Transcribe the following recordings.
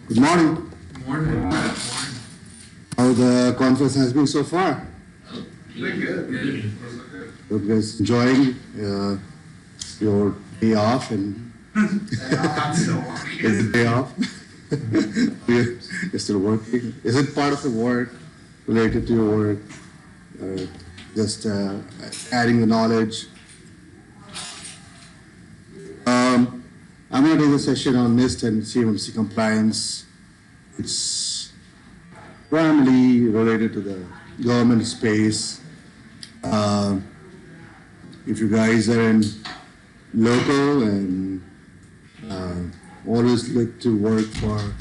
Good morning. Good morning. How the conference has been so far? Good. Good. Hope you guys enjoying your day off and is it day off? You're still working. Is it part of the work related to your work? Just adding the knowledge. I'm going to do a session on NIST and CMMC compliance. It's primarily related to the government space. If you guys are in local and always look to work for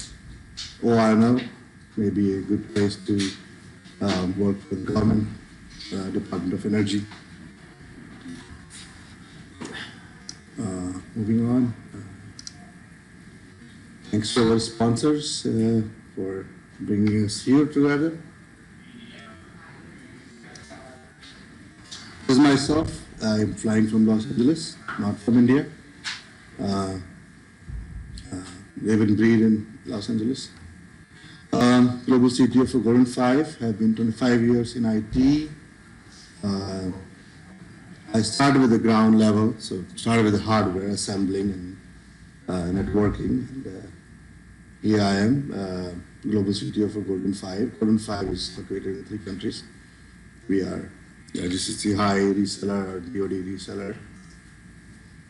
ORNL, maybe a good place to work for the government, Department of Energy. Moving on. Thanks to our sponsors for bringing us here together. This is myself. I'm flying from Los Angeles, not from India. Live and breed in Los Angeles. Global CTO for Golden 5. Have been 25 years in IT. I started with the ground level, so started with the hardware, assembling and networking. And, here I am, Global CTO for Golden 5. Golden 5 is located in 3 countries. We are GCC High reseller or DoD reseller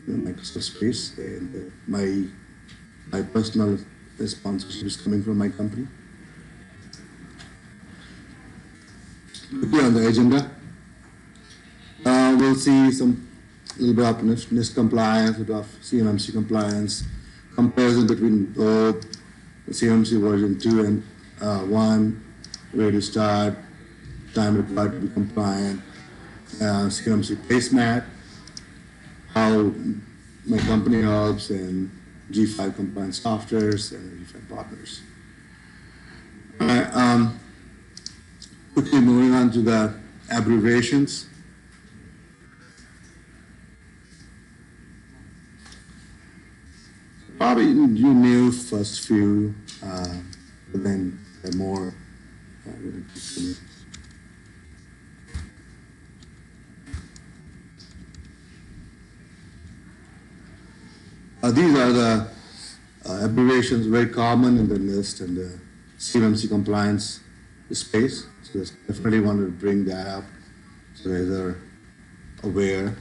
in Microsoft space, and my personal sponsorship is coming from my company. Quickly on the agenda, we'll see some little bit of NIST compliance, a bit of CMMC compliance, comparison between both the CMMC version 2 and 1, where to start, time required to be compliant, CMMC placemat, how my company helps, and G5 compliance softwares and G5 partners. All right, quickly moving on to the abbreviations. Probably you knew first few, but then the more. These are the abbreviations very common in the NIST and the CMMC compliance space. So just definitely wanted to bring that up so you guys are aware.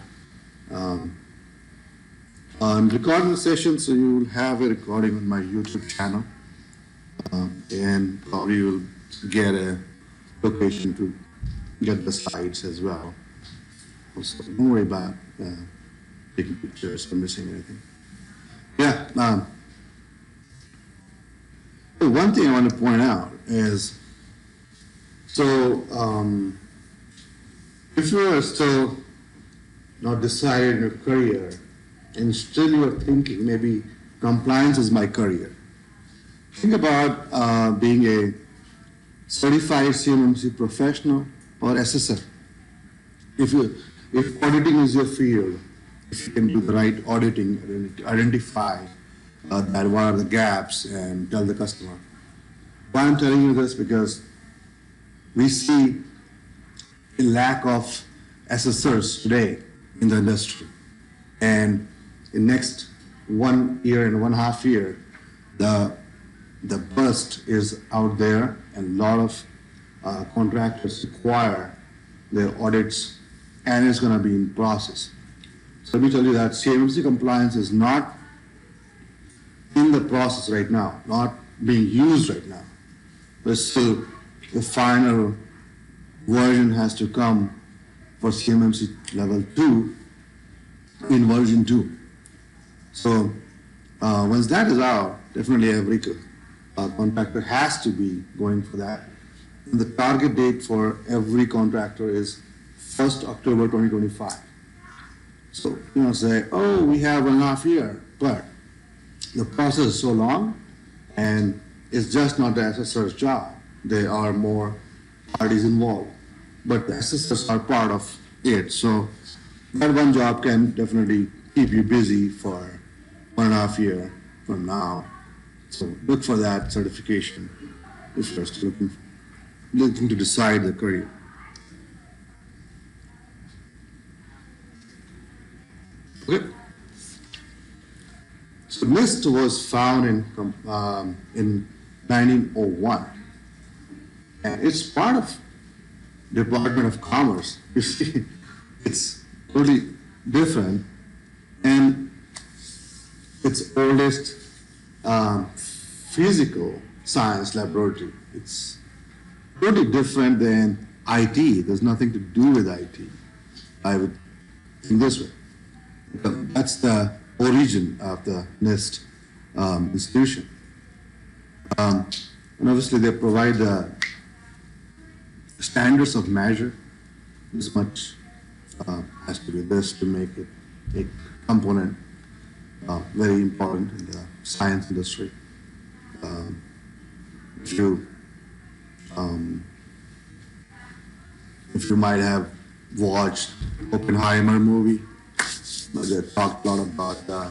I'm recording the session, so you will have a recording on my YouTube channel, and probably you will get a location to get the slides as well. Also, don't worry about taking pictures or missing anything. Yeah. One thing I want to point out is, so if you are still not decided in your career, and still you're thinking maybe compliance is my career, think about being a certified CMMC professional or assessor. If auditing is your field, if you can do the right auditing, identify that what are the gaps and tell the customer. Why I'm telling you this, because we see a lack of assessors today in the industry, and in next 1 year and 1.5 years, the burst is out there, and a lot of contractors require their audits, and it's going to be in process. So let me tell you that CMMC compliance is not in the process right now, not being used right now, but still the final version has to come for CMMC level 2 in version 2. So once that is out, definitely every contractor has to be going for that. And the target date for every contractor is 1st October 2025. So say, oh, we have 1.5 years, but the process is so long, and it's just not the assessor's job. There are more parties involved, but the assessors are part of it. So that one job can definitely keep you busy for 1.5 years from now. So look for that certification if you're still looking to decide the career. Okay. So NIST was found in 1901, and it's part of Department of Commerce. You see, it's totally different, and its oldest physical science laboratory. It's totally different than IT. There's nothing to do with IT. I would think this way. That's the origin of the NIST institution. And obviously they provide the standards of measure. This much has to be this to make it a component very important in the science industry. If you might have watched Oppenheimer movie, they talked a lot about the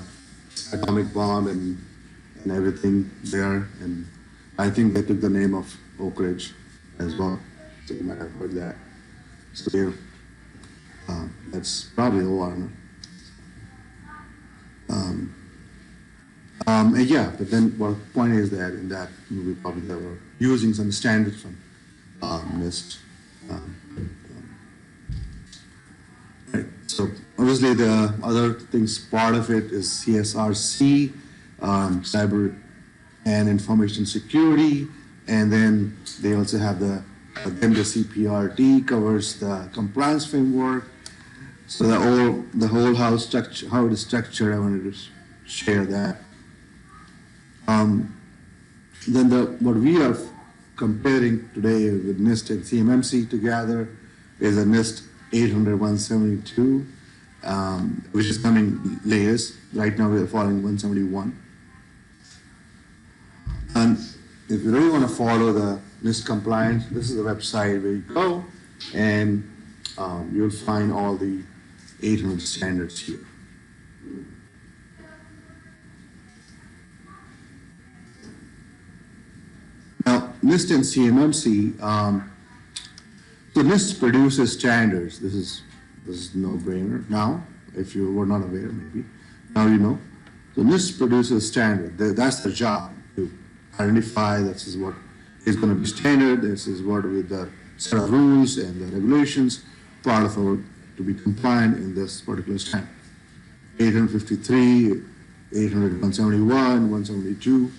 atomic bomb and everything there, and I think they took the name of Oak Ridge as well, so you might have heard that. So here, that's probably all I know. Yeah, but then the point is that in that movie probably they were using some standards from NIST. Right. So obviously the other things part of it is CSRC, cyber and information security, and then they also have the CPRD covers the compliance framework. So the whole how it is structured, I wanted to share that. Then what we are comparing today with NIST and CMMC together is a NIST 800-172, which is coming latest. Right now we are following 171. And if you really want to follow the NIST compliance, this is the website where you go, and you'll find all the 800 standards here. Now, NIST and CMMC, so NIST produces standards. This is no-brainer now. If you were not aware, maybe now you know. So NIST produces standard. That's the job, to identify this is what is going to be standard. This is what with the set of rules and the regulations part of our to be compliant in this particular standard. 853, 800-171, 172,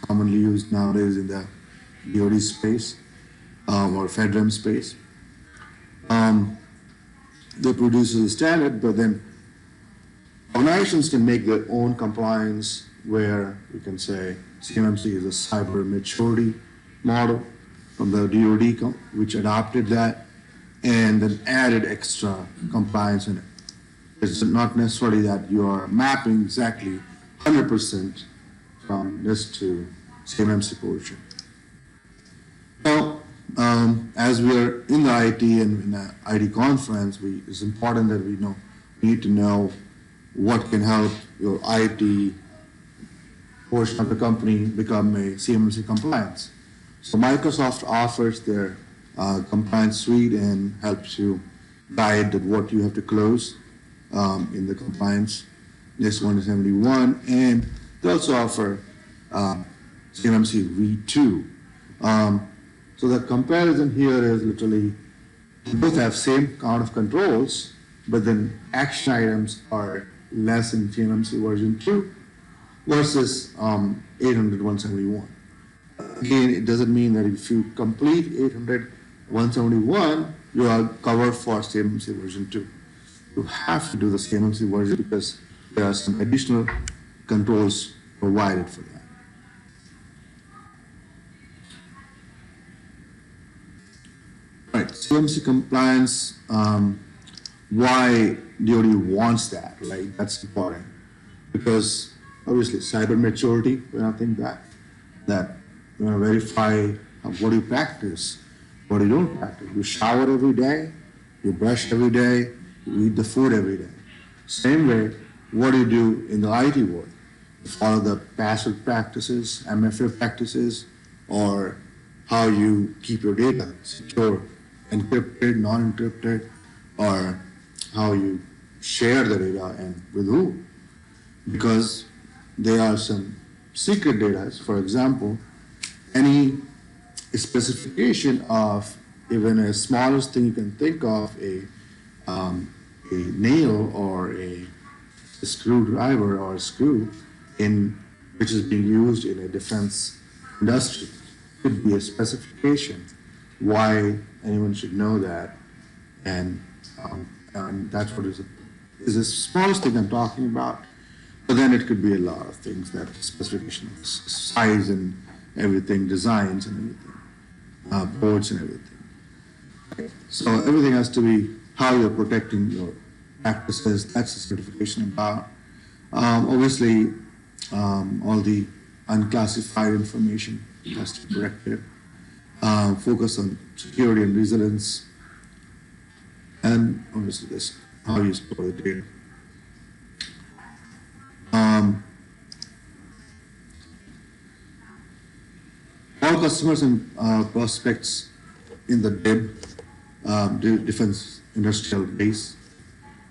commonly used nowadays in the DoD space or FedRAMP space. They produce a standard, but then organizations can make their own compliance where we can say CMMC is a cyber maturity model from the DoD, which adopted that and then added extra compliance in it. It's not necessarily that you are mapping exactly 100% from this to CMMC portion. Now, as we are in the IT and in the IT conference, it's important that we need to know what can help your IT portion of the company become a CMMC compliance. So Microsoft offers their compliance suite and helps you guide what you have to close in the compliance. NIST 171, and they also offer CMMC V2. So the comparison here is literally both have same count of controls, but then action items are less in CMMC version 2 versus 800-171. Again, it doesn't mean that if you complete 800-171, you are covered for CMMC version 2. You have to do the CMMC version because there are some additional controls provided for that. Right, CMMC compliance, why DoD wants that, right? That's important. Because obviously cyber maturity, when I think that you want to verify what you practice, what you don't practice. You shower every day, you brush every day, you eat the food every day. Same way, what do you do in the IT world? follow the password practices, MFA practices, or how you keep your data secure, encrypted, non-encrypted, or how you share the data and with who. Because there are some secret data. For example, any specification of even a smallest thing you can think of, a nail or a screwdriver or a screw which is being used in a defense industry, could be a specification why anyone should know that, and that's what is the smallest thing I'm talking about. But then it could be a lot of things, that specification of size and everything, designs and everything, boards and everything. So everything has to be how you're protecting your practices. That's the certification about. Obviously, all the unclassified information has to be protected. Focus on security and resilience, and obviously this how you store the data. All customers and prospects in the defense industrial base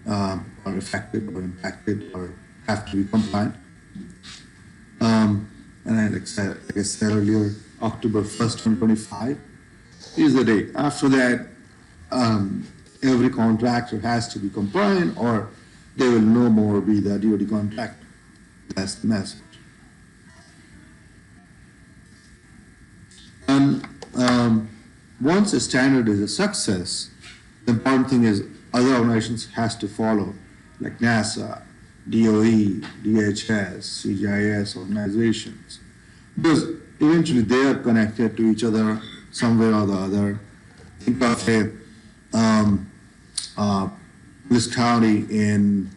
are affected or impacted or have to be compliant. And like I said earlier, October 1st, 2025 is the date. After that, every contractor has to be compliant, or they will no more be the DoD contractor. That's the message. And once a standard is a success, the important thing is other organizations has to follow, like NASA, DOE, DHS, CGIS organizations, because eventually they are connected to each other somewhere or the other. Think of a police county in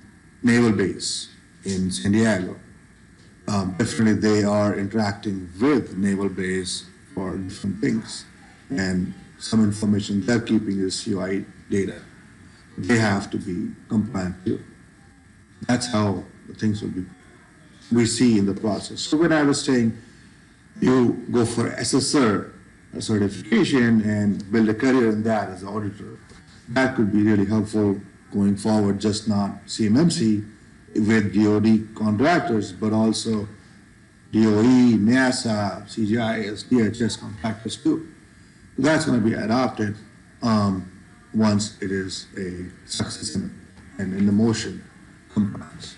Naval Base in San Diego. Definitely they are interacting with Naval Base for different things, and some information they're keeping is UI data. They have to be compliant too. That's how the things will be, we see in the process. So when I was saying you go for SSR certification and build a career in that as an auditor, that could be really helpful going forward, just not CMMC with DoD contractors, but also DOE, NASA, CGIS, DHS contractors too. That's going to be adopted once it is a success and in the motion compliance.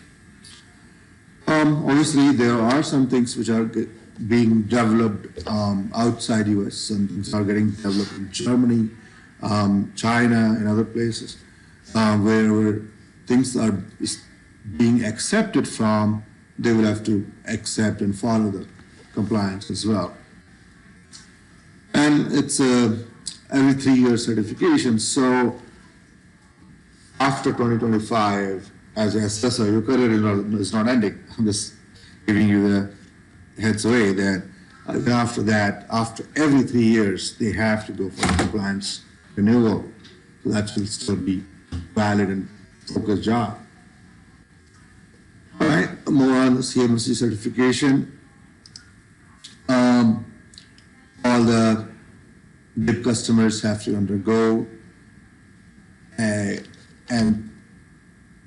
Obviously, there are some things which are being developed outside US. Some things are getting developed in Germany, China, and other places where things are being accepted from. They will have to accept and follow the compliance as well. And it's every 3-year certification. So after 2025, as an assessor, your career is not ending. I'm just giving you the heads away that after that, after every 3 years, they have to go for compliance renewal. So that will still be valid and focused job. All right, more on the CMMC certification. All the BIP customers have to undergo a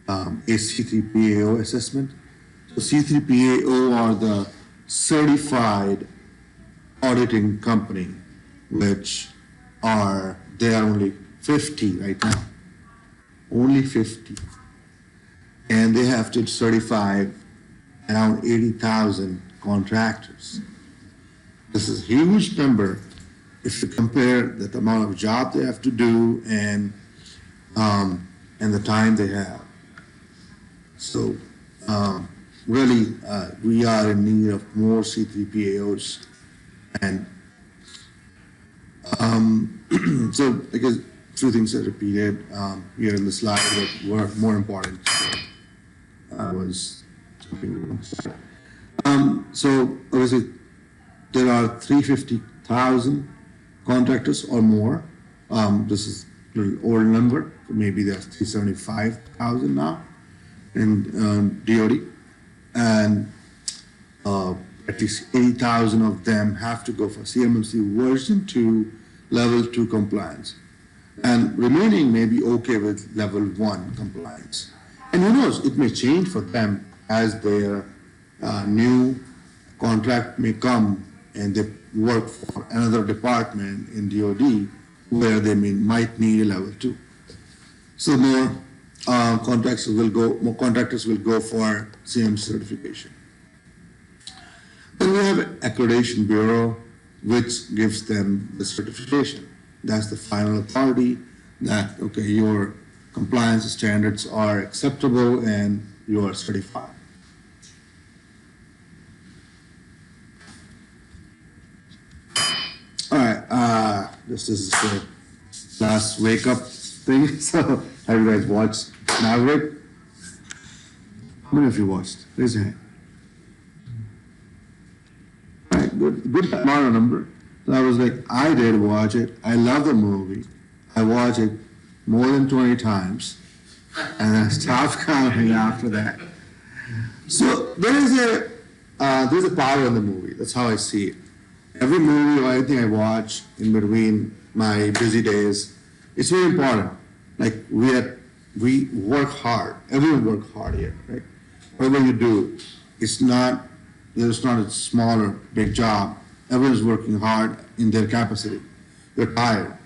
C3PAO assessment. So C3PAO are the certified auditing company, which there are only 50 right now, only 50. And they have to certify around 80,000 contractors. This is a huge number if you compare the amount of job they have to do and the time they have. So really, we are in need of more C3PAOs, and so because two things are repeated here in the slide that were more important. I was so obviously there are 350,000 contractors or more. This is a little old number. Maybe there's 375,000 now in DoD, and at least 80,000 of them have to go for CMMC version 2, level 2 compliance. And remaining may be okay with level 1 compliance. And who knows, it may change for them as their new contract may come and they work for another department in DoD where they might need a level 2. So more contractors will go for CMMC certification. Then we have Accreditation Bureau, which gives them the certification. That's the final authority that, okay, your compliance standards are acceptable and you are certified. All right, this is the last wake up thing. So, have you guys watched Maverick? How many of you watched? Raise your hand. All right, good amount of number. So I was like, I did watch it. I love the movie. I watched it more than 20 times, and I stopped counting after that. So there's a power in the movie. That's how I see it. Every movie or anything I watch in between my busy days, it's very important. Like we work hard. Everyone works hard here, right? Whatever you do, there's not a small or big job. Everyone's working hard in their capacity. You're tired.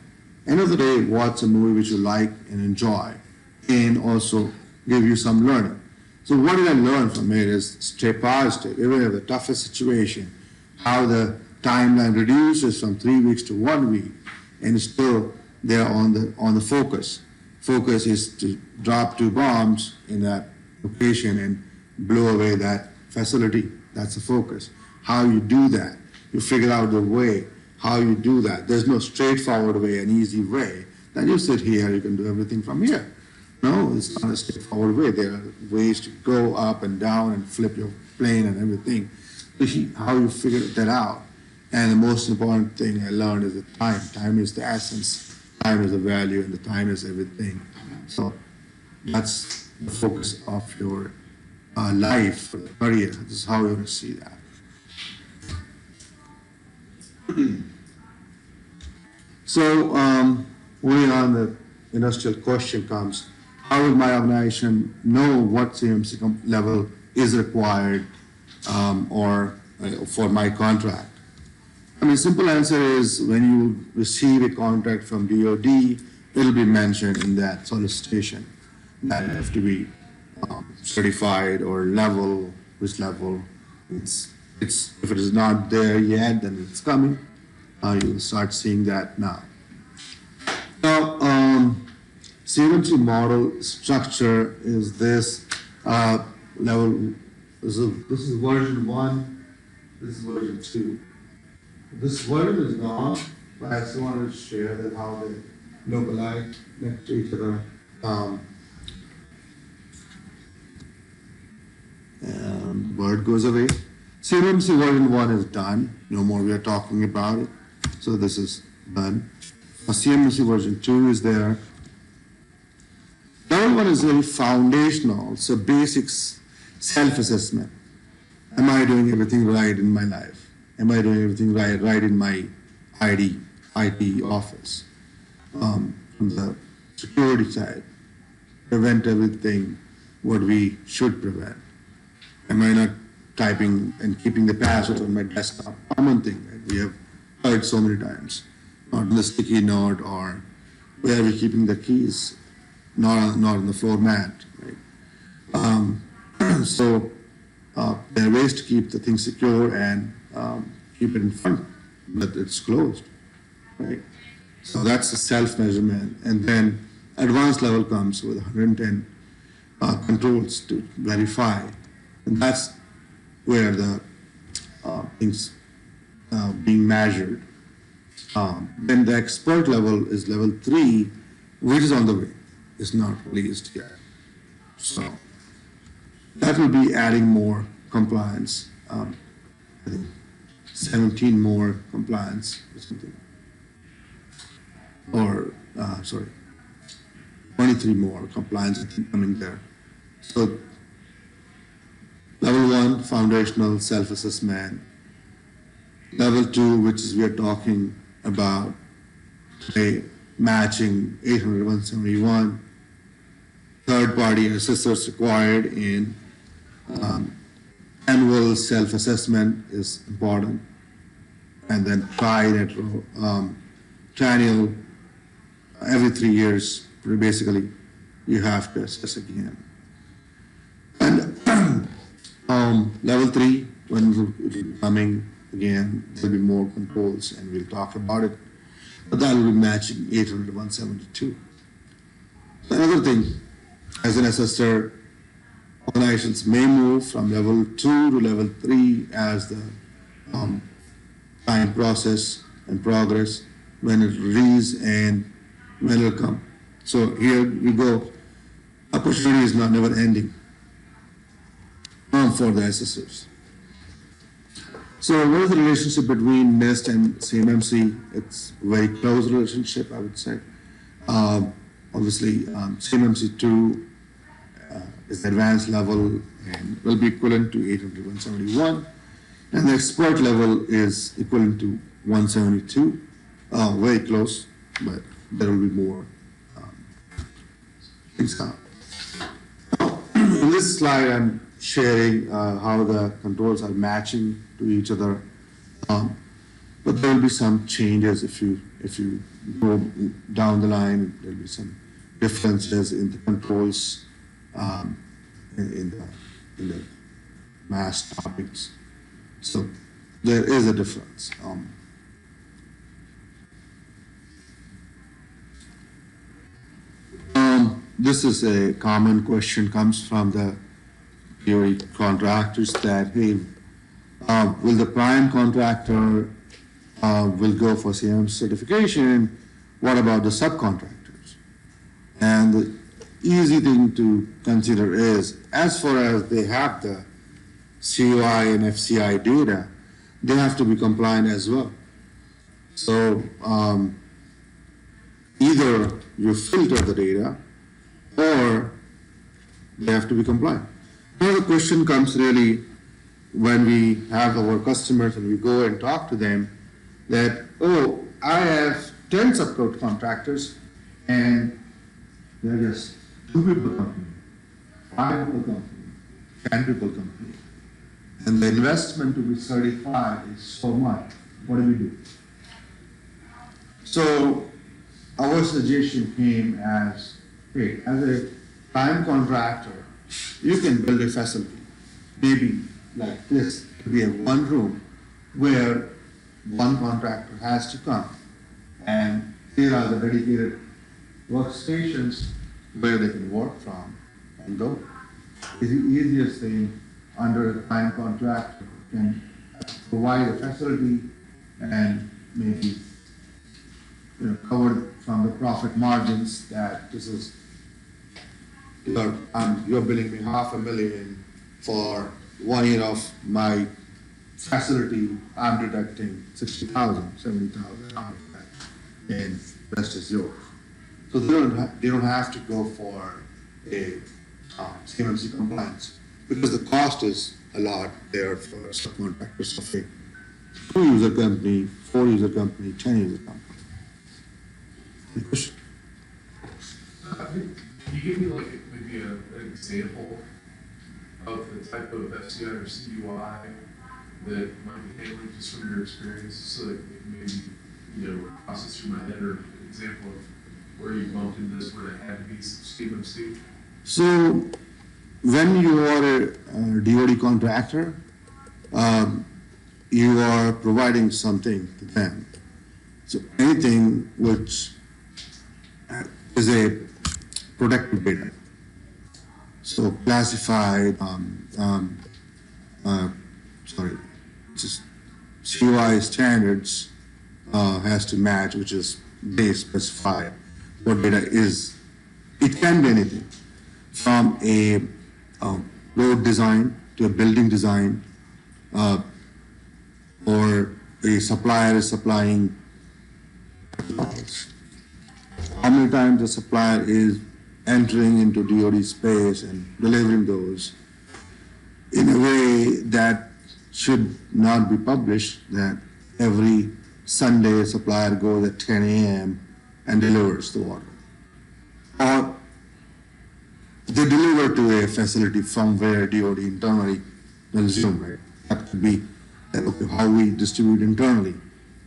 End of the day, watch a movie which you like and enjoy, and also give you some learning. So what did I learn from it is stay positive, even in the toughest situation, how the timeline reduces from 3 weeks to 1 week, and still they're on the focus. Focus is to drop 2 bombs in that location and blow away that facility. That's the focus. How you do that, you figure out the way, how you do that. There's no straightforward way, an easy way. Then you sit here, you can do everything from here. No, it's not a straightforward way. There are ways to go up and down and flip your plane and everything. How you figure that out. And the most important thing I learned is that time. Time is the essence. Time is the value, and the time is everything. So that's the focus of your life, for the career. This is how you see that. So, moving on, the industrial question comes, how will my organization know what CMMC level is required for my contract? I mean, simple answer is when you receive a contract from DoD, it'll be mentioned in that solicitation that you have to be certified or level, which level. If it is not there yet, then it's coming. You will start seeing that now. Now, CMMC model structure is this level. This is version 1. This is version 2. This version is gone, but I still wanted to share that how they look alike next to each other. And word goes away. CMMC version 1 is done. No more we are talking about it. So this is done. CMMC version 2 is there. Level 1 is very foundational, so basics, self-assessment. Am I doing everything right in my life? Am I doing everything right in my IT office? From the security side, prevent everything what we should prevent. Am I not typing and keeping the passwords on my desktop? Common thing, right? We have heard so many times. Not on the sticky note, or where are we keeping the keys? Not on the floor mat, right? So there are ways to keep the thing secure and keep it in front, but it's closed, right? So that's the self-measurement. And then advanced level comes with 110 controls to verify. And that's where the things being measured. Then the expert level is level 3, which is on the way. It's not released yet. So that will be adding more compliance. I think 17 more compliance or something. Or, 23 more compliance, I think, coming there. So level 1 1, foundational self-assessment. Level 2, which is we are talking about today, matching 800-171. Third-party assessors required in annual self-assessment is important. And then triennial, every 3 years, basically, you have to assess again. And level 3, when it will be coming again, there'll be more controls, and we'll talk about it. But that will be matching 800-172. Another thing, as an assessor, organizations may move from level 2 to level 3 as the time process and progress, when it release and when it will come. So here we go. Opportunity is not never ending for the assessors. So what is the relationship between NIST and CMMC? It's a very close relationship, I would say. Obviously, CMMC 2 is the advanced level and will be equivalent to 800-171. And the expert level is equivalent to 172. Very close, but there will be more things come. In this slide, I'm sharing how the controls are matching to each other. But there will be some changes if you go down the line. There will be some differences in the controls in the mass topics. So there is a difference. This is a common question, comes from the DOE contractors that, hey, will the prime contractor will go for CMMC certification? What about the subcontractors? And the easy thing to consider is, as far as they have the COI and FCI data, they have to be compliant as well. So either you filter the data or they have to be compliant. Now the question comes really when we have our customers and we go and talk to them that, oh, I have 10 subcontractors and they're just 2 people company, 5 people company, 10 people company. And the investment to be certified is so much. What do we do? So our suggestion came as, hey, as a prime contractor, you can build a facility, maybe like this, to be a one room where one contractor has to come. And here are the dedicated workstations where they can work from and go. It's the easiest thing under a prime contractor can provide a facility and maybe cover from the profit margins that this is, you're billing me $500,000 for 1 year of my facility, I'm deducting $60,000, $70,000 out of that, and the rest is yours. So they don't have to go for a CMMC compliance because the cost is a lot there for subcontractors of a 2-user company, 4-user company, 10-user company. Any question? Can you give me like maybe an example of the type of FCI or CUI that might be handling just from your experience, so that maybe process through my head or an example of where you bumped into this where it had to be CMMC? So when you are a DoD contractor, you are providing something to them. So anything which is a protected data. So classified, just CUI standards has to match, which is they specify what data is. It can be anything from a road design to a building design, or a supplier is supplying. How many times the supplier is entering into DoD space and delivering those. in a way that should not be published, that every Sunday a supplier goes at 10 a.m. and delivers the water. Or they deliver to a facility from where DOD internally will assume, right? That could be that, okay, how we distribute internally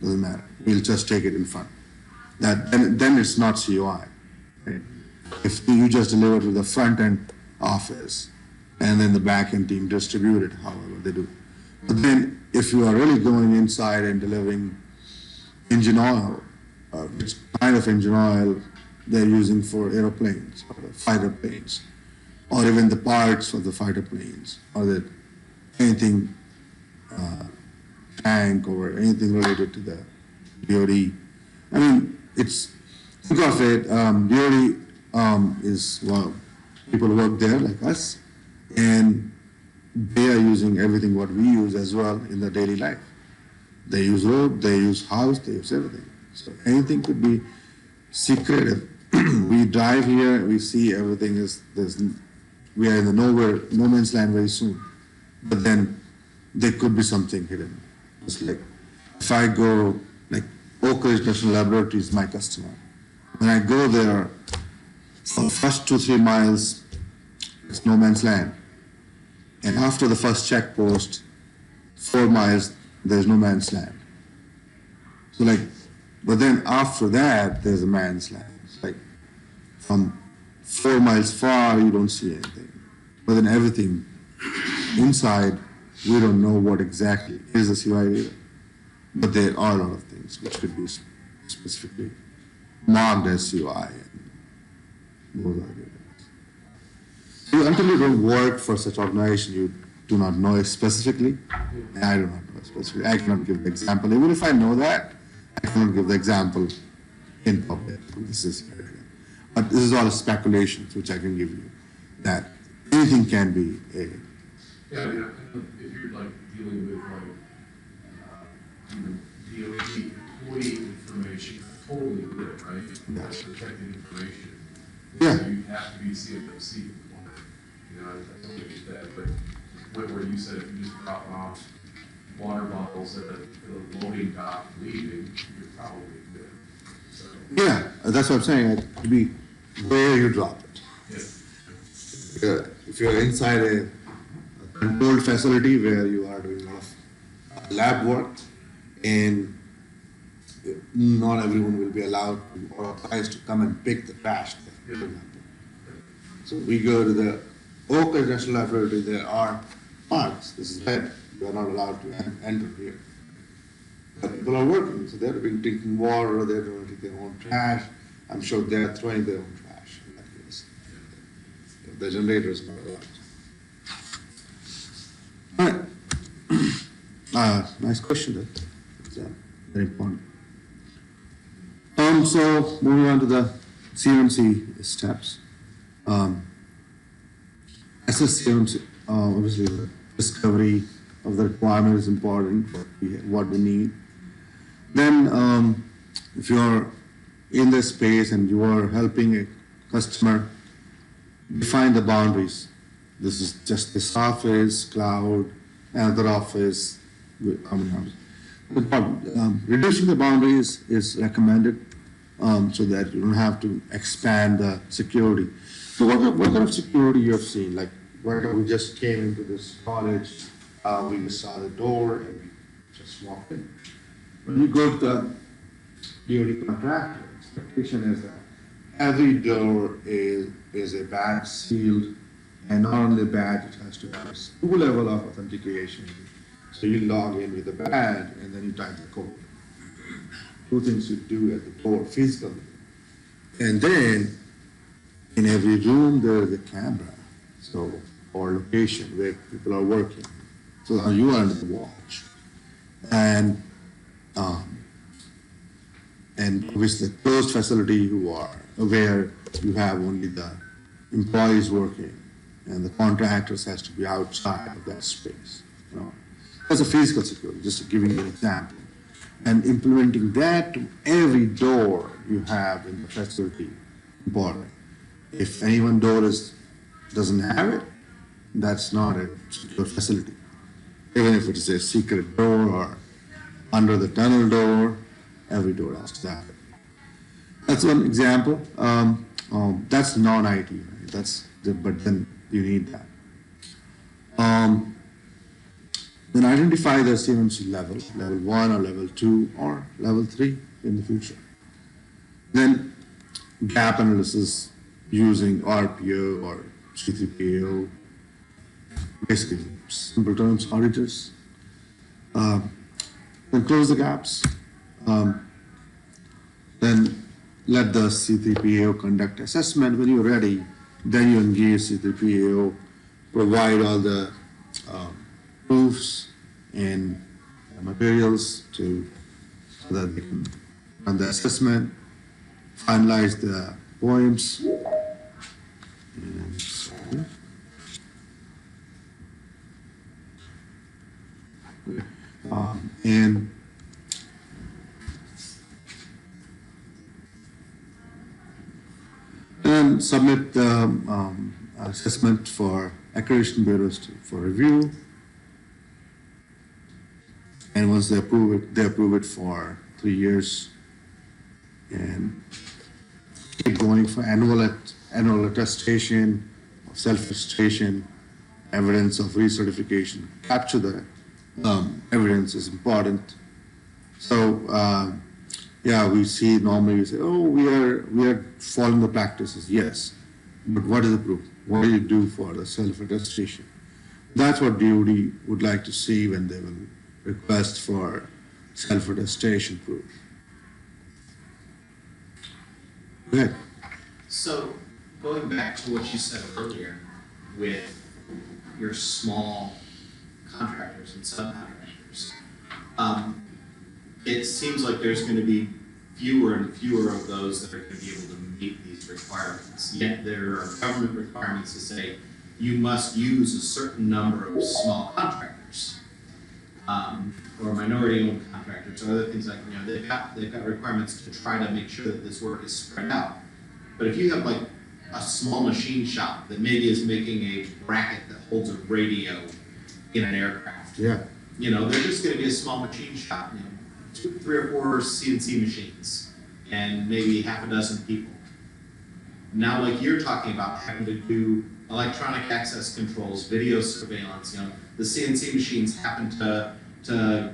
doesn't matter. We'll just take it in front. Then it's not COI. Right? If you just deliver to the front end office and then the back end team distribute it, however they do. But then if you are really going inside and delivering engine oil, which kind of engine oil they're using for aeroplanes or the fighter planes, or even the parts of the fighter planes, or anything tank or anything related to the DOD. I mean, think of it, DOD is, well, people work there like us, and they are using everything what we use as well in their daily life. They use road, they use house, they use everything. So anything could be secretive. We drive here, we see everything we are in the nowhere, no man's land very soon. But then there could be something hidden. It's like, if I go, like Oak Ridge National Laboratory is my customer. When I go there, for the first 2-3 miles, it's no man's land. And after the first check post, 4 miles, there's no man's land. So like, but then after that, there's a man's land. It's like, from 4 miles far, you don't see anything. But then everything inside, we don't know what exactly is a COI either. But there are a lot of things which could be specifically marked as COI. And those are good. Until you don't work for such organization, you do not know it specifically. And I do not know it specifically. I cannot give the example. Even if I know that, I cannot give the example in public. But this is all speculations which I can give you. That anything can be a... Yeah, I mean, if you're like dealing with DOD employee information, totally good, right? Yeah. That's protected information. Yeah. So you have to be CMMC. I totally get that, but where you said if you just drop off water bottles at the loading dock leaving, you're probably good. So, Yeah, that's what I'm saying. It could be where you drop it. yeah. If you're inside a controlled facility where you are doing a lot of lab work, and not everyone will be allowed to or authorized to come and pick the trash there, for example. So we go to the Oak Ridge National Laboratory, there are marks. This is red. You are not allowed to enter here. But people are working, so they're drinking water, they're doing their own trash. I'm sure they're throwing their own trash in that case. The generator is not allowed. All right. Nice question, though. It's very important. So moving on to the CMMC steps. Assess CMMC, obviously the discovery of the requirement is important, what we need. Then if you're in this space and you are helping a customer, define the boundaries. This is just this office, cloud, another office, how many offices. Reducing the boundaries is recommended so that you don't have to expand the security. So what kind of security you have seen? Like, we just came into this college, we just saw the door and we just walked in. When you go to the DOD contractor, expectation is that every door is a badge sealed, and not only badge, it has to have a level of authentication. So you log in with the badge and then you type the code. 2 things you do at the door physically. And then in every room there is a camera, so, or location where people are working. So now you are under the watch. And with the closed facility where you have only the employees working and the contractors has to be outside of that space. You know? That's a physical security, just to give you an example. And implementing that to every door you have in the facility, important. If anyone door doesn't have it, that's not a secure facility. Even if it is a secret door or under the tunnel door, every door has to have it. That's one example. That's non-IT, right? But then you need that. Then identify the CMMC level 1 or level 2 or level 3 in the future. Then gap analysis using RPO or C3PAO, basically simple terms, auditors. Then close the gaps. Then let the C3PAO conduct assessment. When you're ready, then you engage C3PAO, provide all the proofs and materials so that they can run the assessment, finalize the poems. And submit the assessment for accreditation bureaus for review. And once they approve it for 3 years, and keep going for annual attestation, self-attestation, evidence of recertification. Capture the evidence is important. So we see normally we say, oh, we are following the practices. Yes, but what is the proof? What do you do for the self-attestation? That's what DoD would like to see when they will request for self-attestation proof. Good. So, going back to what you said earlier with your small contractors and subcontractors, it seems like there's going to be fewer and fewer of those that are going to be able to meet these requirements. Yet there are government requirements to say you must use a certain number of small contractors. Or minority-owned contractors, or other things like, they've got requirements to try to make sure that this work is spread out. But if you have like a small machine shop that maybe is making a bracket that holds a radio in an aircraft, they're just going to be a small machine shop, 2, 3, or 4 CNC machines, and maybe half a dozen people. Now, like you're talking about, having to do electronic access controls, video surveillance, the CNC machines happen to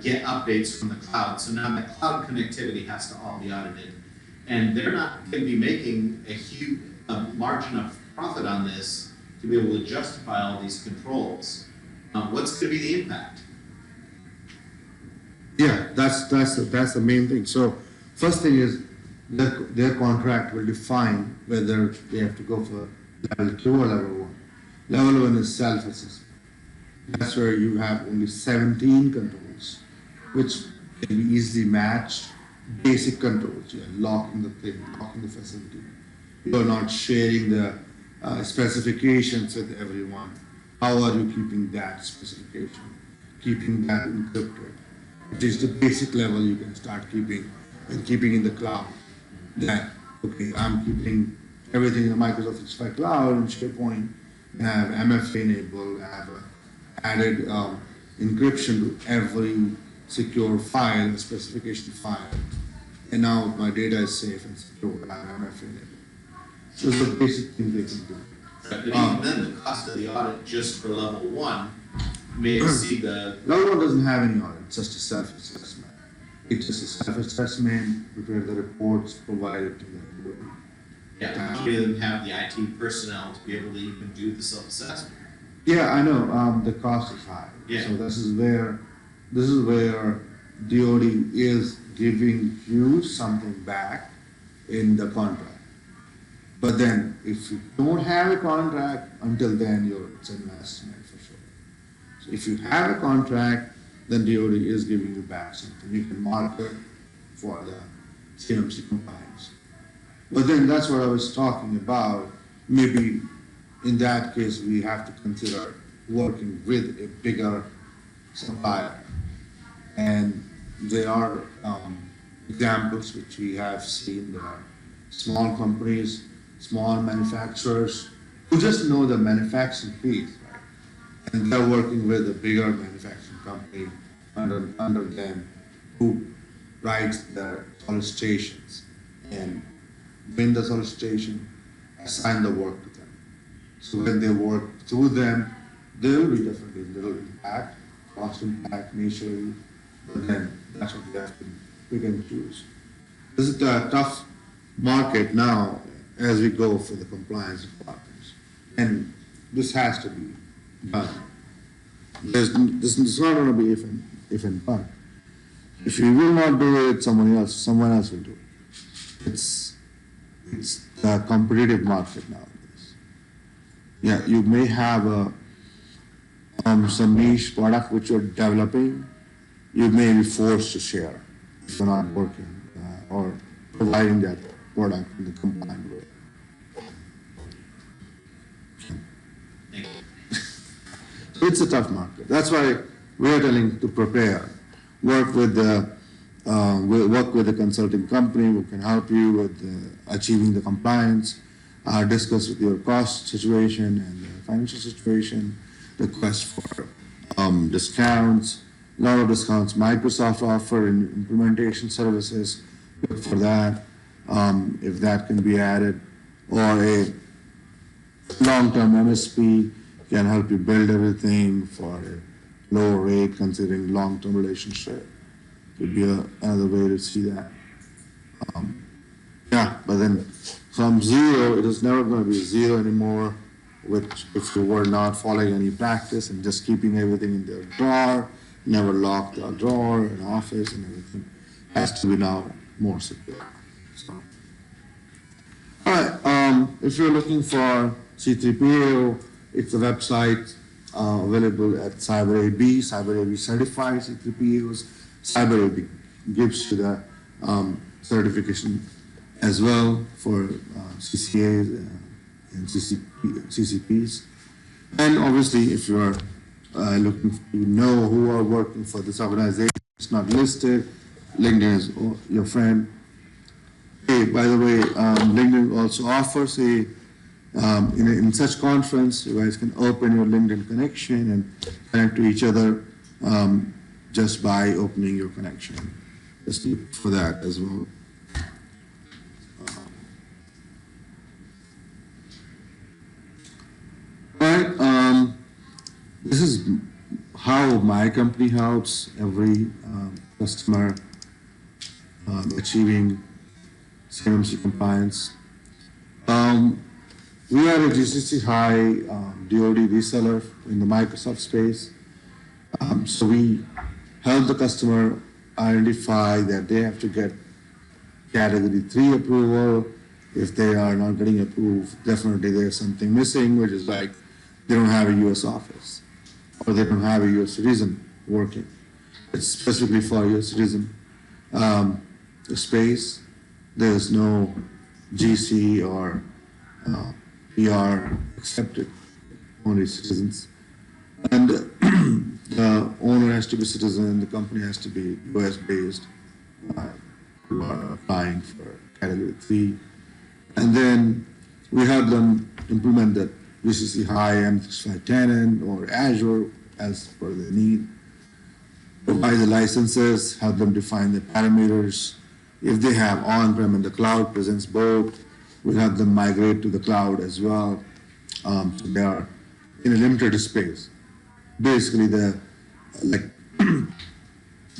get updates from the cloud. So now that cloud connectivity has to all be audited. And they're not going to be making a large enough profit on this to be able to justify all these controls. What's going to be the impact? Yeah, that's the main thing. So first thing is their contract will define whether they have to go for level 2 or level 1. Level 1 is self-assessment. That's where you have only 17 controls, which can be easily matched. Basic controls, you're locking the thing, locking the facility. You're not sharing the specifications with everyone. How are you keeping that specification? Keeping that encrypted. It is the basic level you can start keeping and keeping in the cloud. That, okay, I'm keeping everything in the Microsoft 365 cloud and SharePoint, and I have MFA enabled, I have added encryption to every secure file, a specification file. And now my data is safe and secure. I have MFA enabled. So it's the basic thing they can do. But even then, the cost of the audit just for level 1 may exceed the... Level 1 doesn't have any audit, it's just a self-assessment. It's just a self-assessment, prepare the reports, provide it to the employee. Yeah, how many of them have the IT personnel to be able to even do the self-assessment? Yeah, I know, the cost is high. Yeah. So this is where DoD is giving you something back in the contract. But then, if you don't have a contract, until then, it's an investment for sure. So if you have a contract, then DoD is giving you back something. You can market for the CMMC compliance. But then that's what I was talking about. Maybe in that case, we have to consider working with a bigger supplier. And there are examples which we have seen. There are small companies, small manufacturers who just know the manufacturing piece, right? And they're working with a bigger manufacturing company under them who writes the solicitations and win the solicitation, assign the work to them. So when they work through them, there will be definitely a little impact, cost impact initially, but then that's what we have to pick and choose. This is the tough market now as we go for the compliance requirements. And this has to be done. This is not going to be if and but. If you will not do it, someone else will do it. It's the competitive market nowadays. Yeah, you may have some niche product which you're developing, you may be forced to share if you're not working or providing that product in the compliant way. It's a tough market. That's why we are telling to prepare. Work with the consulting company who can help you with achieving the compliance. Discuss with your cost situation and the financial situation. Request for discounts. A lot of discounts Microsoft offer in implementation services. Look for that. If that can be added, or a long-term MSP can help you build everything for a lower rate considering long-term relationship. Could be another way to see that. Yeah, but then from zero, it is never going to be zero anymore, which if you were not following any practice and just keeping everything in their drawer, never lock the drawer in office and everything, has to be now more secure. So. All right, if you're looking for C3PAO, it's a website available at CyberAB. CyberAB certifies C3PAOs. CyberAB gives you the certification as well for CCAs and CCPs. And obviously, if you're looking to know who are working for this organization, it's not listed. LinkedIn is your friend. Hey, by the way, LinkedIn also offers in such conference, you guys can open your LinkedIn connection and connect to each other just by opening your connection. Just look for that as well. All right, this is how my company helps every customer achieving CMMC compliance. We are a GCC high DoD reseller in the Microsoft space. So we help the customer identify that they have to get Category 3 approval. If they are not getting approved, definitely there's something missing, which is like they don't have a U.S. office or they don't have a U.S. citizen working. It's specifically for a U.S. citizen space. There's no GC or PR accepted, only citizens. And the owner has to be citizen, the company has to be US based, who are applying for Category 3. And then we have them implement the GCC High M365 tenant or Azure as per their need. Provide the licenses, help them define the parameters. If they have on-prem and the cloud presents both, we have them migrate to the cloud as well. So they are in a limited space. Basically, there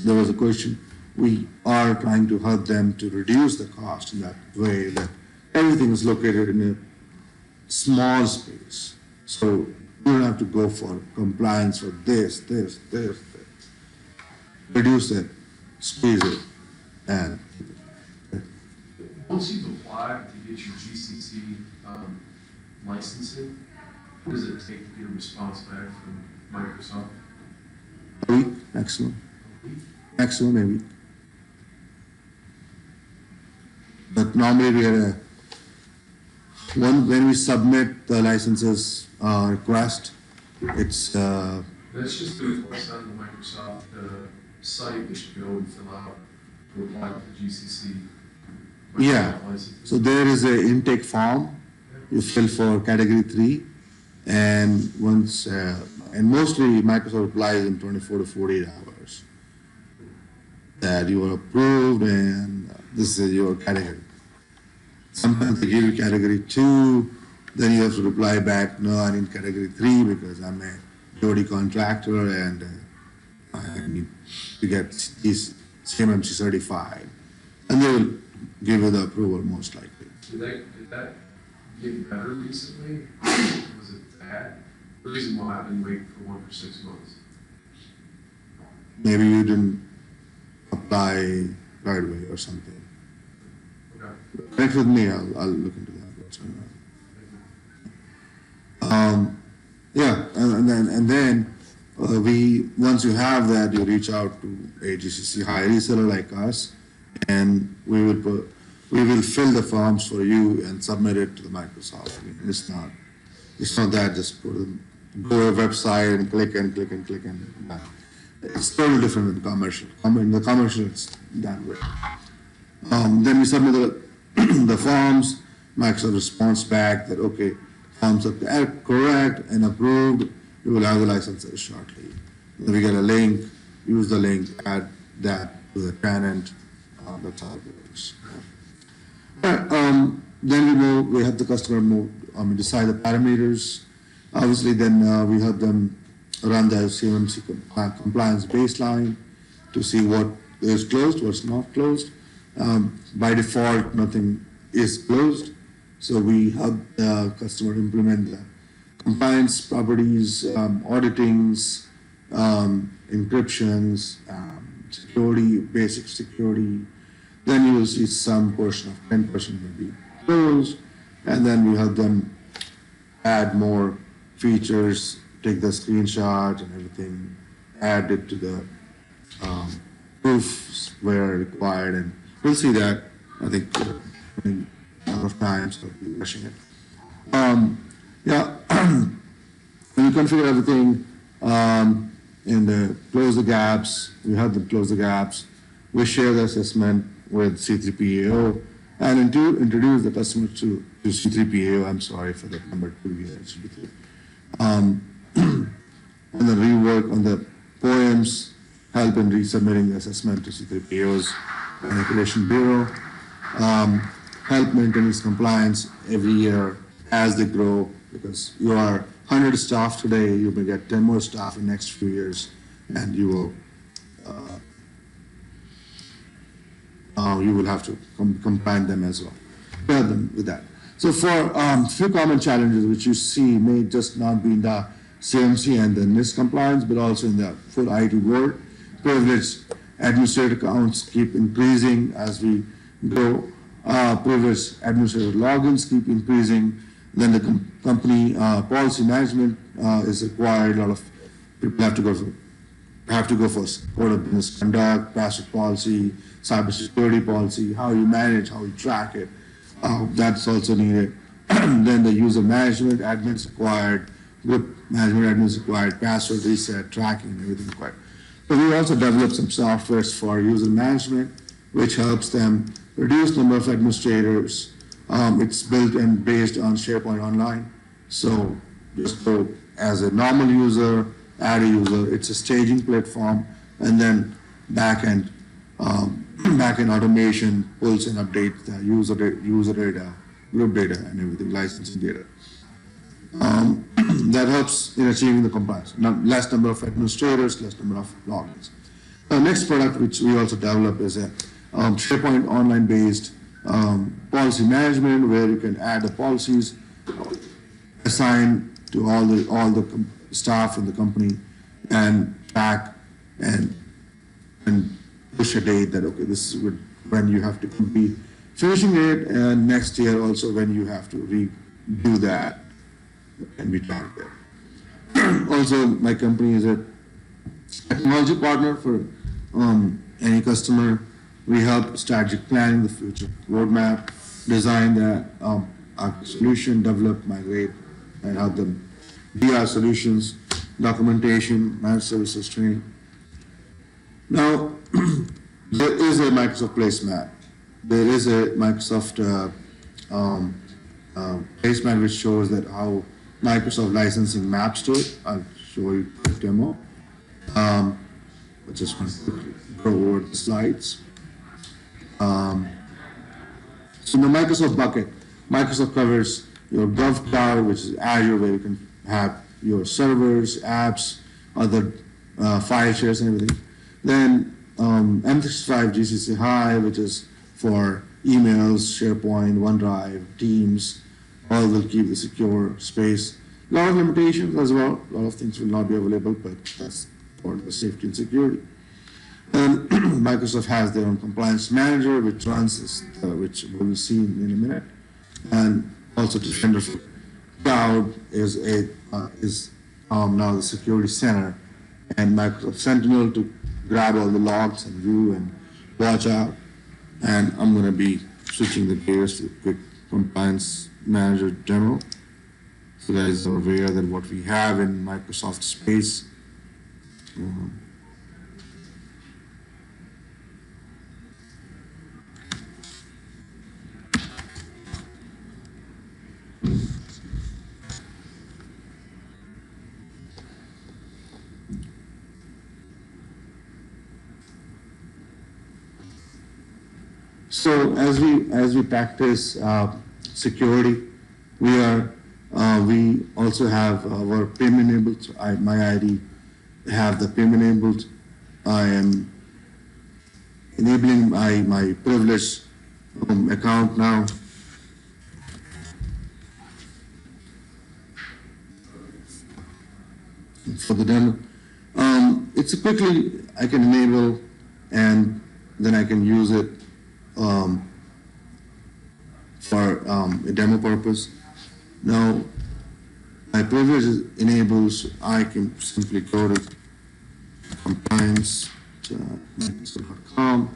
was a question. We are trying to help them to reduce the cost in that way that everything is located in a small space. So you don't have to go for compliance for this. Reduce it, squeeze it, and once you've applied to get your GCC licensing, what does it take to get a response back from Microsoft? a week maximum. Maximum a week. But normally we had when we submit the licenses request, it's That's just the request on the Microsoft site that you go and fill out to apply to the GCC. yeah. License. So there is an intake form you fill for Category 3, and once and mostly Microsoft replies in 24 to 48 hours that you are approved and this is your category. Sometimes they give you category 2, then you have to reply back, no, I need category 3 because I'm a DoD contractor and I need to get these CMMC certified. And they will give you the approval most likely. Did that get better recently? Was it bad? The reason why I've been waiting for one for 6 months. Maybe you didn't apply right away or something. Okay. Connect with me, I'll look into that. What's going on. Yeah, and then once you have that, you reach out to a GCC high reseller like us, and we will fill the forms for you and submit it to the Microsoft. I mean, it's not that just go to a website and click and it's totally different than commercial. In the commercial, it's that way. Then we submit the forms. Microsoft responds back that okay, forms are correct and approved. You will have the licenses shortly. Then we get a link. Use the link. Add that to the tenant. That's how it works. Then we have the customer decide the parameters. Obviously, then we have them run the CMMC compliance baseline to see what is closed, what's not closed. By default, nothing is closed. So we help the customer implement the compliance properties, auditings, encryptions, security, basic security. Then you will see some portion of 10% will be closed, and then we help them add more features, take the screenshot and everything, add it to the proofs where required, and we'll see that. I think in a lot of times I'll be rushing it. When you configure everything and close the gaps, we help them close the gaps. We share the assessment with C3PAO and introduce the customer to C3PAO. I'm sorry for the number 2 here, it should be 3. And then rework on the poems, help in resubmitting the assessment to C3PAO's Accreditation Bureau, help maintain its compliance every year as they grow, because you are 100 staff today, you may get 10 more staff in the next few years, and you will have to combine them as well. Help them with that. So for few common challenges which you see may just not be in the CMC and the NIST compliance, but also in the full IT world. Privileged administrator counts keep increasing as we grow. Privileged administrator logins keep increasing. Then the company policy management is required. A lot of people have to go for code of business conduct, password policy, cybersecurity policy, how you manage, how you track it. That's also needed. Then the user management, admins required, group management, admins required, password reset, tracking, everything required. So we also developed some softwares for user management, which helps them reduce number of administrators. It's built and based on SharePoint Online. So just go as a normal user, add a user. It's a staging platform, and then backend automation pulls and updates the user data, group data, and everything, licensing data. That helps in achieving the compliance. Less number of administrators, less number of logins. The next product which we also develop is a SharePoint Online based policy management, where you can add the policies, assign to all the staff in the company, and track and push a date that okay, this is when you have to be finishing it, and next year also when you have to redo that and be tracked there. Also, my company is a technology partner for any customer. We help strategic planning the future roadmap, design that our solution, develop, migrate, and help them be our solutions, documentation, managed services training. Now, there is a Microsoft placemat. There is a Microsoft placemat which shows that how Microsoft licensing maps to it. I'll show you a demo. I just want to go over the slides. So the Microsoft bucket, Microsoft covers your GovCloud, which is Azure, where you can have your servers, apps, other file shares and everything. Then M365 GCC High, which is for emails, SharePoint, OneDrive, Teams, all will keep the secure space. A lot of limitations as well. A lot of things will not be available, but that's for the safety and security. And Microsoft has their own compliance manager, which runs this, which we'll see in a minute. And also Defender for Cloud is now the security center, and Microsoft Sentinel to grab all the logs and view and watch out. And I'm going to be switching the gears to quick compliance manager general, so you guys are aware that what we have in Microsoft space. So as we practice security, we also have our PIM enabled. My ID have the PIM enabled. I am enabling my privileged account now. For the demo, it's a quickly I can enable, and then I can use it for a demo purpose. Now, my privilege enables, I can simply go to compliance.microsoft.com.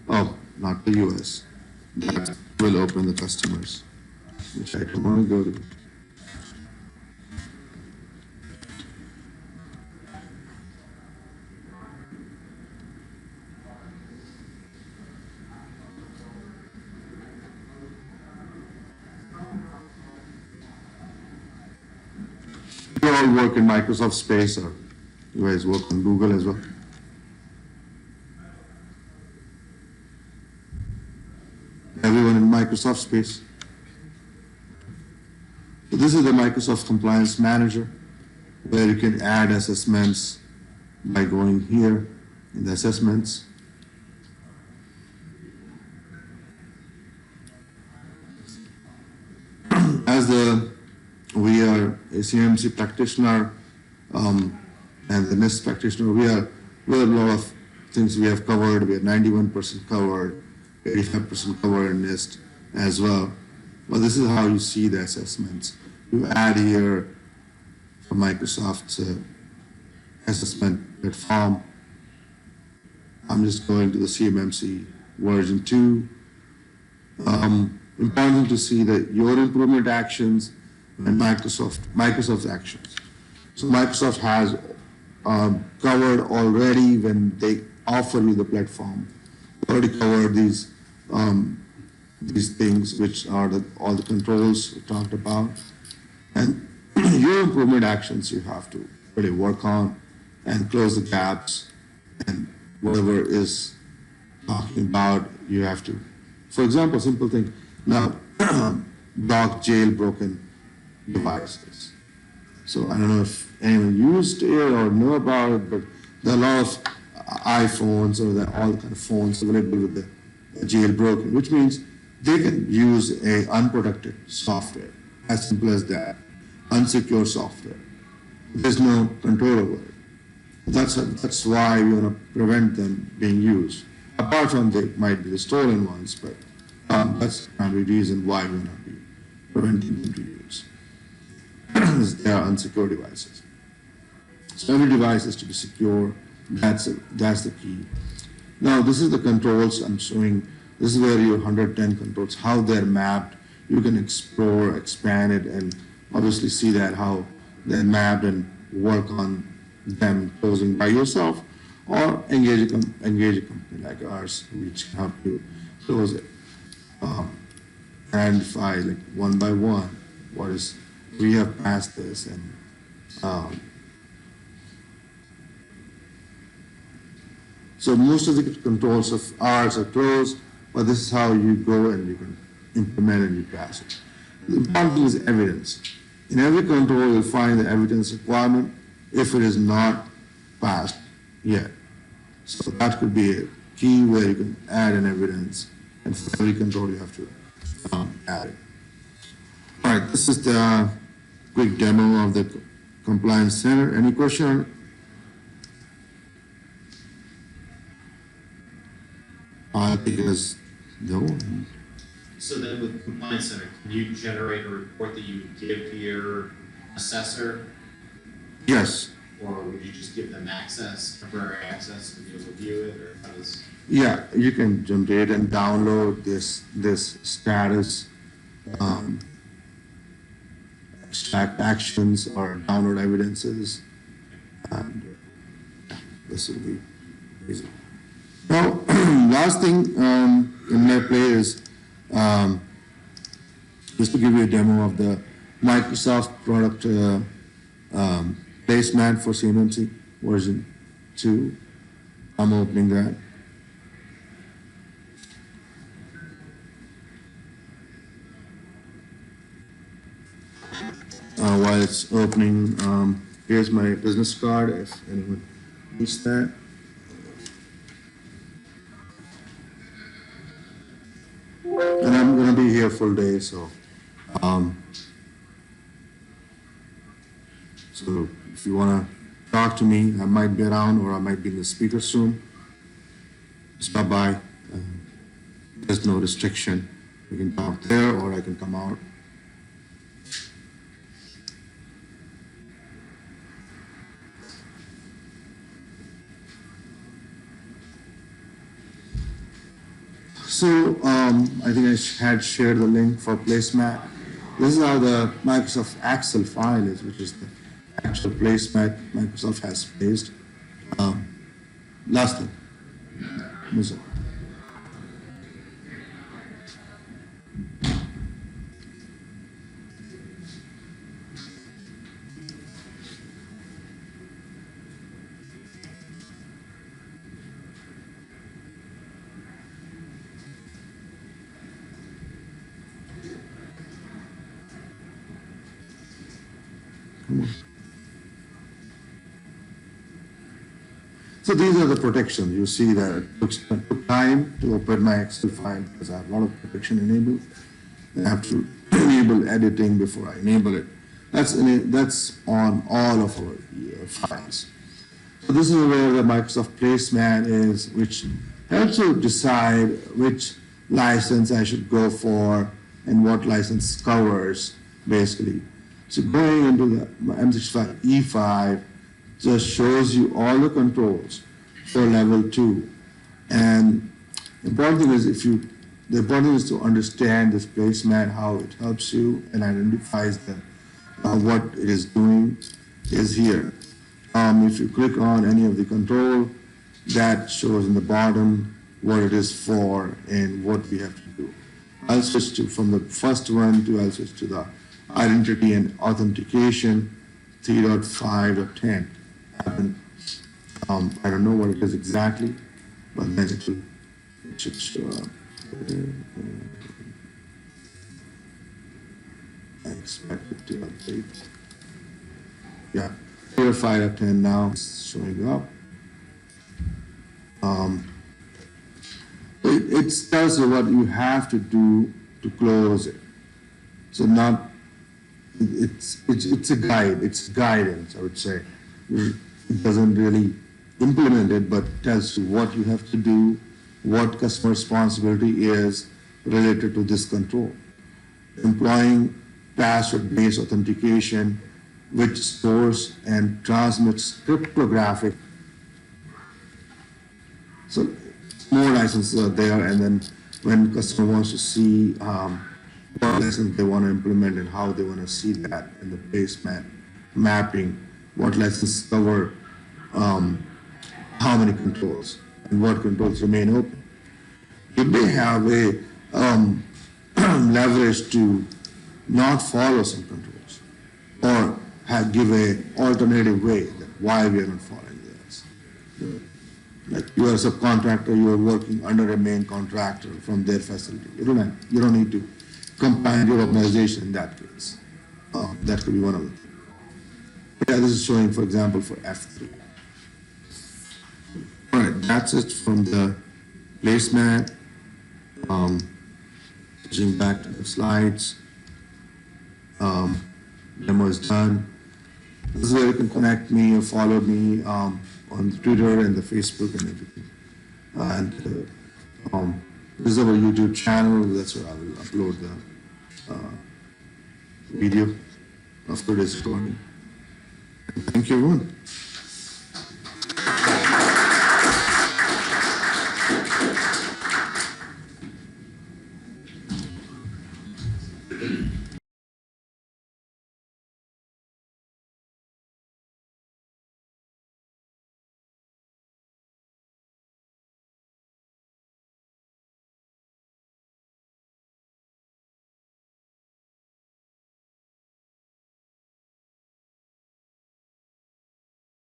Oh, not the US. That will open the customers, which I don't want to go to. You all work in Microsoft space, or you guys work on Google as well? Everyone in Microsoft space. So this is the Microsoft Compliance Manager, where you can add assessments by going here in the assessments. We are a CMMC practitioner and the NIST practitioner. We have a lot of things we have covered. We are 91% covered, 85% covered in NIST as well. But this is how you see the assessments. You add here for Microsoft's assessment platform. I'm just going to the CMMC version 2. Important to see that your improvement actions and Microsoft's actions. So Microsoft has covered already when they offer you the platform. Already covered these things, which are all the controls we talked about, and your improvement actions you have to really work on and close the gaps, and whatever is talking about you have to. For example, simple thing now, block jailbroken devices. So I don't know if anyone used it or know about it, but there are a lot of iPhones or all kind of phones available with the jailbroken, which means they can use a unprotected software, as simple as that, unsecure software. There's no control over it. That's why we want to prevent them being used. Apart from they might be the stolen ones, but that's the primary reason why we want to be preventing them to use. They are unsecure devices. So every device is to be secure. That's the key. Now this is the controls I'm showing. This is where your 110 controls, how they're mapped. You can explore, expand it, and obviously see that how they're mapped and work on them closing by yourself, or engage a company like ours, which can help you close it. Identify like one by one we have passed this, and So most of the controls of ours are closed, but this is how you go and you can implement and you pass it. The important thing is evidence. In every control, you'll find the evidence requirement if it is not passed yet. So that could be a key where you can add an evidence, and for every control you have to add it. All right, this is the quick demo of the compliance center. Any question? I think it is no. So then with Compliance Center, can you generate a report that you would give to your assessor? Yes. Or would you just give them access, temporary access to be able to view it, or how does? Yeah, you can generate and download this status, extract actions or download evidences, and this will be easy. Now, last thing in my play is just to give you a demo of the Microsoft product placemat for CMMC version 2. I'm opening that. While it's opening, here's my business card if anyone needs that. And I'm going to be here full day, so so if you want to talk to me, I might be around or I might be in the speaker's room. Stop by. There's no restriction. We can talk there or I can come out. So I think I had shared the link for placemat. This is how the Microsoft Excel file is, which is the actual placemat Microsoft has placed. Last thing. Musa. So these are the protections. You see that it took time to open my Excel file because I have a lot of protection enabled. I have to enable editing before I enable it. That's on all of our files. So this is where the Microsoft Placemat is, which helps you decide which license I should go for and what license covers, basically. So going into the M365 E5 just shows you all the controls for level 2. And the important thing is the important thing is to understand this placemat, how it helps you and identifies what it is doing is here. If you click on any of the control, that shows in the bottom what it is for and what we have to do. I'll switch from the first one I'll switch to the identity and authentication 3.5.10. I don't know what it is exactly, but then it should show up. I expect it to update. Yeah, 3.5.10 now is showing up. It tells you what you have to do to close it. So it's a guide, it's guidance, I would say. It doesn't really implement it, but tells you what you have to do, what customer responsibility is related to this control. Employing password-based authentication, which stores and transmits cryptographic. So more licenses are there, and then when customer wants to see what license they want to implement and how they want to see that in the placemat mapping, what licenses cover how many controls and what controls remain open. You may have a leverage to not follow some controls or give a alternative way that why we are not following this. Like you are a subcontractor, you are working under a main contractor from their facility. You don't need to combine your organization in that case. That could be one of them. Yeah, this is showing, for example, for F3. All right, that's it from the placemat. Switching back to the slides. Demo is done. This is where you can connect me or follow me on the Twitter and the Facebook and everything. This is our YouTube channel. That's where I will upload the video of today's recording. Thank you, everyone.